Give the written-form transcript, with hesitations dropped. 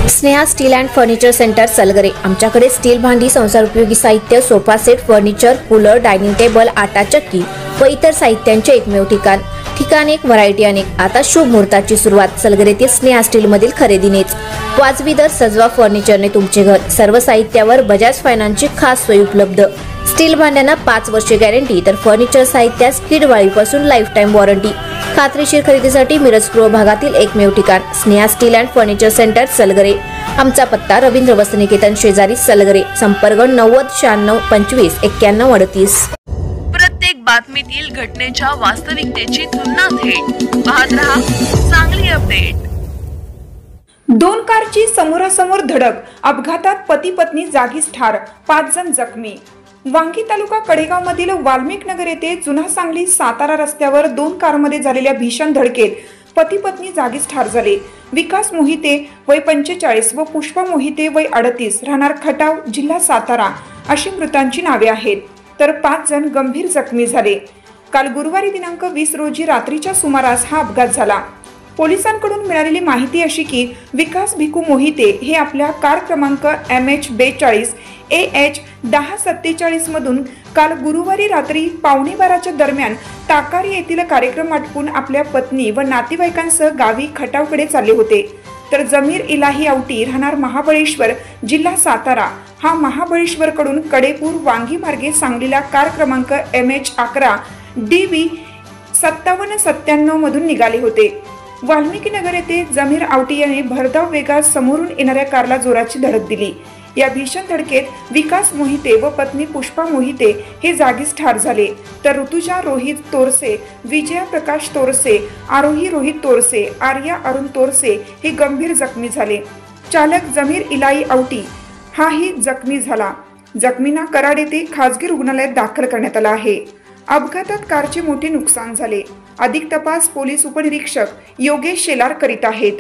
Sneha steel and furniture centre Salgare. आमच्याकडे steel भांडी, संसार उपयोगी साहित्य, sofa set, furniture, cooler, dining table, आटा चक्की व इतर साहित्यांचे एकमेव ठिकाण एक, व्हरायटी अनेक। आता शुभ मुहूर्ताची सुरुवात सलगरेतील स्नेहा स्टील मधील खरेदीनेच। वाजवी दर, सजवा फर्निचरने तुमचे घर। सर्व साहित्यावर बजाज फायनान्सची खास सोय उपलब्ध। स्टील भांड्यांना 5 वर्षे गॅरंटी, तर फर्निचर साहित्यास किडवाळीपासून लाईफ टाइम वॉरंटी। खात्रीशीर खरेदीसाठी मिरज पूर्व भागातील एकमेव ठिकाण Sneha steel and furniture centre Salgare. आमचा पत्ता रवींद्र वस्त्रनिकेतन शेजारी सलगरे। संपर्क 90 96 25 91 38। प्रत्येक बातमीतील घटनेच्या वास्तविकतेची तुलना थेट पाहत रहा चांगली अपडेट। 2 कारची समोरासमोर धडक, अपघातात पती पत्नी जागीच ठार, 5 जण जखमी। वांगी तालुका कडेगाव मधील वाल्मिक नगर येथे जुना सांगली सातारा रस्त्यावर 2 कारमध्ये झालेल्या भीषण धडकेत पती पत्नी जागीच ठार झाले। विकास मोहिते वय 45 व पुष्पा मोहिते वय 38 राहणार खटाव, जिल्हा सातारा अशी मृतांची नावे आहेत, तर 5 जण गंभीर जखमी झाले। काल गुरुवारी दिनांक 20 रोजी रात्रीच्या सुमारास हा अपघात झाला। पोलिसांकडून मिळालेली माहिती अशी की विकास भिकू मोहिते हे आपल्या कार क्रमांक MH42 AH 1047 मधून काल गुरुवारी रात्री 11:15च्या दरम्यान टाकारी येथील कार्यक्रम आटपून आपल्या पत्नी व नातेवाईकांसह गावी खटावकडे चालले होते, तर जमीर इलाही आवटी राहणार महाबळेश्वर, जिल्हा सातारा हा महाबळेश्वर कडून कडेपूर वांगी मार्गे सांगलीला कार क्रमांक MH11 DV 5797 मधून निघाले होते। वाल्मिकी नगर येथे जमीर आवटी याने भरधाव वेगात समोरून येणाऱ्या कारला जोराची धडक दिली। या भीषण धडकेत विकास मोहिते व पत्नी पुष्पा मोहिते हे जागीच ठार झाले, तर ऋतुजा रोहित तोरसे, विजया प्रकाश तोरसे, आरोही रोहित तोरसे, आर्या अरुण तोरसे हे गंभीर जखमी झाले। चालक जमीर इलाई आवटी हाही जखमी झाला। जखमींना कराड येथे खासगी रुग्णालयात दाखल करण्यात आला आहे। अपघातात कारचे मोठे नुकसान झाले। अधिक तपास पोलीस उपनिरीक्षक योगेश शेलार करीत आहेत।